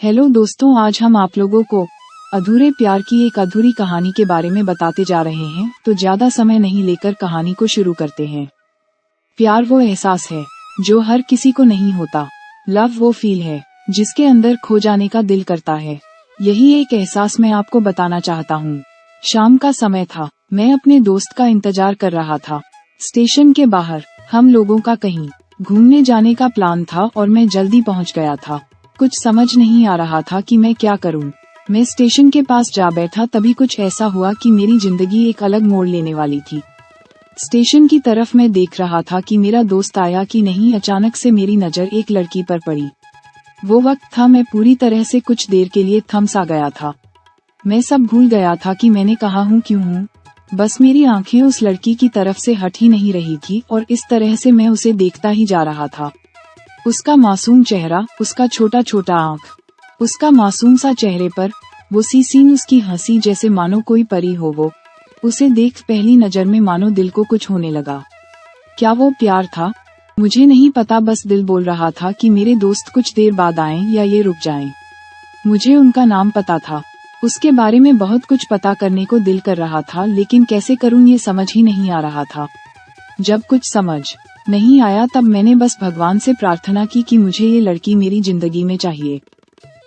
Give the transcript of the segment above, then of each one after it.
Hello दोस्तों, आज हम आप लोगों को अधूरे प्यार की एक अधूरी कहानी के बारे में बताते जा रहे हैं। तो ज्यादा समय नहीं लेकर कहानी को शुरू करते हैं। प्यार वो एहसास है जो हर किसी को नहीं होता। लव वो फील है जिसके अंदर खो जाने का दिल करता है। यही एक एहसास मैं आपको बताना चाहता हूँ। शाम का समय था, मैं अपने दोस्त का इंतजार कर रहा था। स्टेशन के बाहर हम लोगों का कहीं घूमने जाने का प्लान था और मैं जल्दी पहुँच गया था। कुछ समझ नहीं आ रहा था कि मैं क्या करूं। मैं स्टेशन के पास जा बैठा, तभी कुछ ऐसा हुआ कि मेरी जिंदगी एक अलग मोड़ लेने वाली थी। स्टेशन की तरफ मैं देख रहा था कि मेरा दोस्त आया कि नहीं। अचानक से मेरी नजर एक लड़की पर पड़ी। वो वक्त था मैं पूरी तरह से कुछ देर के लिए थम सा गया था। मैं सब भूल गया था कि मैंने कहा हूँ क्यों हूँ। बस मेरी आंखें उस लड़की की तरफ से हट ही नहीं रही थी और इस तरह से मैं उसे देखता ही जा रहा था। उसका मासूम चेहरा, उसका छोटा छोटा आँख, उसका मासूम सा चेहरे पर वो सीन, उसकी हंसी जैसे मानो कोई परी हो। वो उसे देख पहली नजर में मानो दिल को कुछ होने लगा। क्या वो प्यार था? मुझे नहीं पता, बस दिल बोल रहा था कि मेरे दोस्त कुछ देर बाद आएं या ये रुक जाएं। मुझे उनका नाम पता था, उसके बारे में बहुत कुछ पता करने को दिल कर रहा था, लेकिन कैसे करूं ये समझ ही नहीं आ रहा था। जब कुछ समझ नहीं आया तब मैंने बस भगवान से प्रार्थना की कि मुझे ये लड़की मेरी जिंदगी में चाहिए।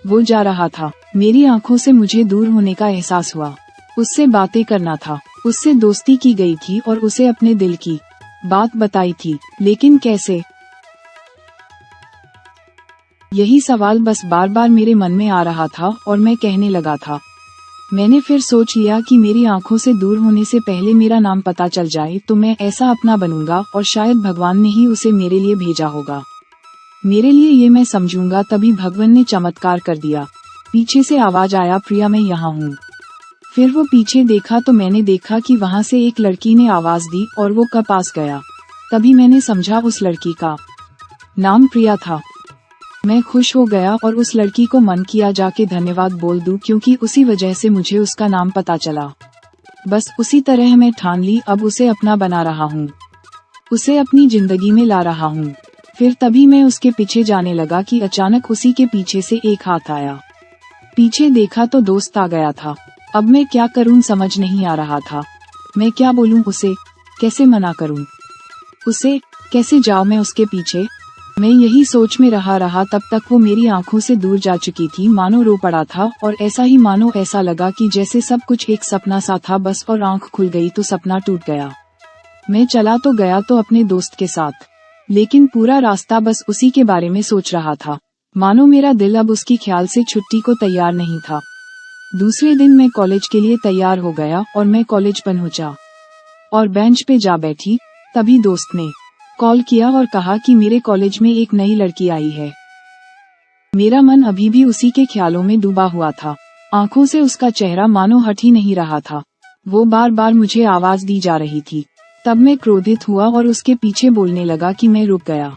वो जा रहा था, मेरी आंखों से मुझे दूर होने का एहसास हुआ। उससे बातें करना था, उससे दोस्ती की गई थी और उसे अपने दिल की बात बताई थी, लेकिन कैसे? यही सवाल बस बार बार मेरे मन में आ रहा था और मैं कहने लगा था। मैंने फिर सोच लिया कि मेरी आंखों से दूर होने से पहले मेरा नाम पता चल जाए तो मैं ऐसा अपना बनूंगा और शायद भगवान ने ही उसे मेरे लिए भेजा होगा। मेरे लिए ये मैं समझूंगा। तभी भगवान ने चमत्कार कर दिया। पीछे से आवाज आया, प्रिया मैं यहाँ हूँ। फिर वो पीछे देखा तो मैंने देखा कि वहाँ से एक लड़की ने आवाज दी और वो पास गया। तभी मैंने समझा उस लड़की का नाम प्रिया था। मैं खुश हो गया और उस लड़की को मन किया जाके धन्यवाद बोल दूं, क्योंकि उसी वजह से मुझे उसका नाम पता चला। बस उसी तरह मैं ठान ली, अब उसे अपना बना रहा हूँ, उसे अपनी जिंदगी में ला रहा हूँ। फिर तभी मैं उसके पीछे जाने लगा कि अचानक उसी के पीछे से एक हाथ आया। पीछे देखा तो दोस्त आ गया था। अब मैं क्या करूँ समझ नहीं आ रहा था। मैं क्या बोलूँ उसे, कैसे मना करूँ उसे, कैसे जाऊँ मैं उसके पीछे। मैं यही सोच में रहा तब तक वो मेरी आंखों से दूर जा चुकी थी, मानो रो पड़ा था। और ऐसा ही मानो ऐसा लगा कि जैसे सब कुछ एक सपना सा था बस, और आंख खुल गई तो सपना टूट गया। मैं चला तो गया तो अपने दोस्त के साथ, लेकिन पूरा रास्ता बस उसी के बारे में सोच रहा था। मानो मेरा दिल अब उसकी ख्याल से छुट्टी को तैयार नहीं था। दूसरे दिन मैं कॉलेज के लिए तैयार हो गया और मैं कॉलेज पहुंचा और बेंच पे जा बैठी। तभी दोस्त ने कॉल किया और कहा कि मेरे कॉलेज में एक नई लड़की आई है। मेरा मन अभी भी उसी के ख्यालों में डूबा हुआ था। आंखों से उसका चेहरा मानो हट ही नहीं रहा था। वो बार बार मुझे आवाज दी जा रही थी। तब मैं क्रोधित हुआ और उसके पीछे बोलने लगा कि मैं रुक गया।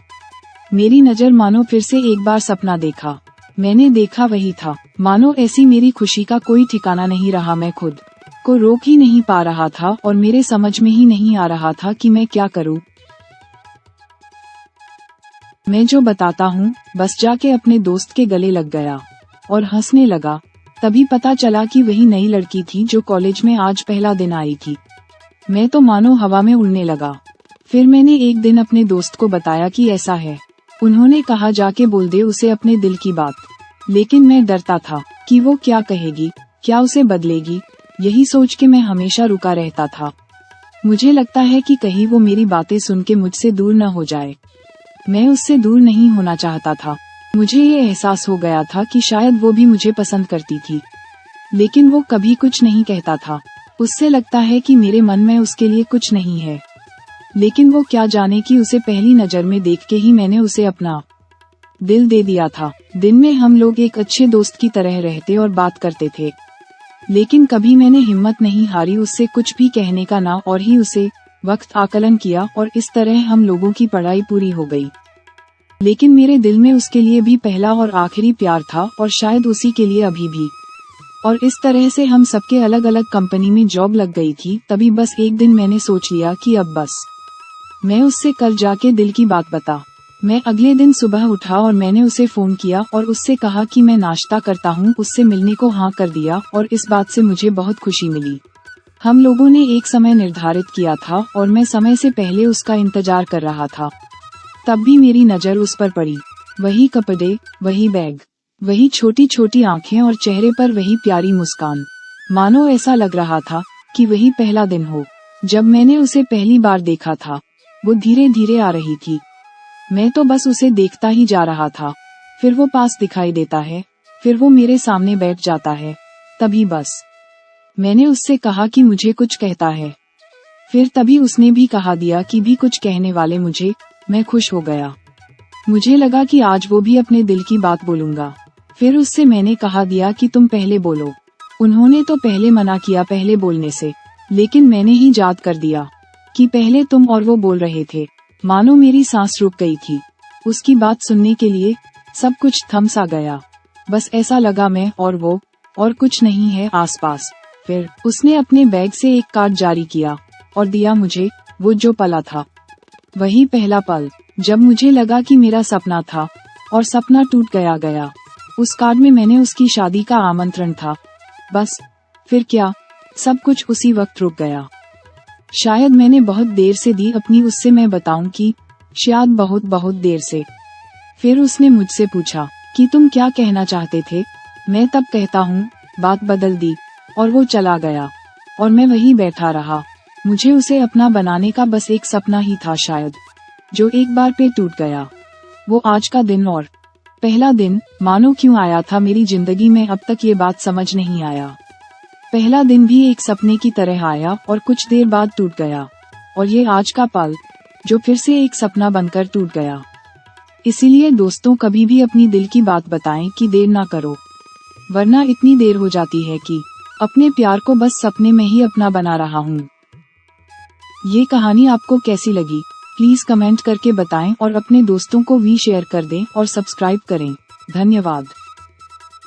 मेरी नजर मानो फिर से एक बार सपना देखा। मैंने देखा वही था। मानो ऐसी मेरी खुशी का कोई ठिकाना नहीं रहा। मैं खुद को रोक ही नहीं पा रहा था और मेरे समझ में ही नहीं आ रहा था कि मैं क्या करूं। मैं जो बताता हूँ बस जाके अपने दोस्त के गले लग गया और हंसने लगा। तभी पता चला कि वही नई लड़की थी जो कॉलेज में आज पहला दिन आई थी। मैं तो मानो हवा में उड़ने लगा। फिर मैंने एक दिन अपने दोस्त को बताया कि ऐसा है। उन्होंने कहा जाके बोल दे उसे अपने दिल की बात। लेकिन मैं डरता था कि वो क्या कहेगी, क्या उसे बदलेगी। यही सोच के मैं हमेशा रुका रहता था। मुझे लगता है कि कहीं वो मेरी बातें सुन के मुझसे दूर न हो जाए। मैं उससे दूर नहीं होना चाहता था। मुझे ये एहसास हो गया था कि शायद वो भी मुझे पसंद करती थी, लेकिन वो कभी कुछ नहीं कहता था। उससे लगता है कि मेरे मन में उसके लिए कुछ नहीं है, लेकिन वो क्या जाने कि उसे पहली नजर में देख के ही मैंने उसे अपना दिल दे दिया था। दिन में हम लोग एक अच्छे दोस्त की तरह रहते और बात करते थे, लेकिन कभी मैंने हिम्मत नहीं हारी उससे कुछ भी कहने का ना, और ही उसे वक्त आकलन किया और इस तरह हम लोगों की पढ़ाई पूरी हो गई। लेकिन मेरे दिल में उसके लिए भी पहला और आखिरी प्यार था और शायद उसी के लिए अभी भी। और इस तरह से हम सबके अलग अलग कंपनी में जॉब लग गई थी। तभी बस एक दिन मैंने सोच लिया कि अब बस मैं उससे कल जाके दिल की बात बता मैं अगले दिन सुबह उठा और मैंने उसे फोन किया और उससे कहा कि मैं नाश्ता करता हूँ। उससे मिलने को हाँ कर दिया और इस बात से मुझे बहुत खुशी मिली। हम लोगों ने एक समय निर्धारित किया था और मैं समय से पहले उसका इंतजार कर रहा था। तब भी मेरी नज़र उस पर पड़ी। वही कपड़े, वही बैग, वही छोटी छोटी आंखें और चेहरे पर वही प्यारी मुस्कान। मानो ऐसा लग रहा था कि वही पहला दिन हो जब मैंने उसे पहली बार देखा था। वो धीरे धीरे आ रही थी। मैं तो बस उसे देखता ही जा रहा था। फिर वो पास दिखाई देता है, फिर वो मेरे सामने बैठ जाता है। तभी बस मैंने उससे कहा कि मुझे कुछ कहता है। फिर तभी उसने भी कहा दिया कि भी कुछ कहने वाले मुझे। मैं खुश हो गया। मुझे लगा कि आज वो भी अपने दिल की बात बोलूंगा। फिर उससे मैंने कहा दिया कि तुम पहले बोलो। उन्होंने तो पहले मना किया पहले बोलने से, लेकिन मैंने ही याद कर दिया कि पहले तुम और वो बोल रहे थे। मानो मेरी सांस रुक गई थी। उसकी बात सुनने के लिए सब कुछ थम सा गया। बस ऐसा लगा मैं और वो और कुछ नहीं है आसपास। फिर उसने अपने बैग से एक कार्ड जारी किया और दिया मुझे, वो जो पला था, वही पहला पल जब मुझे लगा कि मेरा सपना था और सपना टूट गया। उस कार्ड में मैंने उसकी शादी का आमंत्रण था। बस फिर क्या, सब कुछ उसी वक्त रुक गया। शायद मैंने बहुत देर से दी अपनी उससे मैं बताऊं कि शायद बहुत बहुत देर से। फिर उसने मुझसे पूछा कि तुम क्या कहना चाहते थे। मैं तब कहता हूँ बात बदल दी और वो चला गया और मैं वहीं बैठा रहा। मुझे उसे अपना बनाने का बस एक सपना ही था शायद, जो एक बार पे टूट गया। वो आज का दिन और पहला दिन मानो क्यों आया था मेरी जिंदगी में, अब तक ये बात समझ नहीं आया। पहला दिन भी एक सपने की तरह आया और कुछ देर बाद टूट गया, और ये आज का पल जो फिर से एक सपना बनकर टूट गया। इसीलिए दोस्तों, कभी भी अपनी दिल की बात बताएं कि देर ना करो, वरना इतनी देर हो जाती है कि अपने प्यार को बस सपने में ही अपना बना रहा हूँ। ये कहानी आपको कैसी लगी प्लीज कमेंट करके बताएं और अपने दोस्तों को भी शेयर कर दें और सब्सक्राइब करें। धन्यवाद।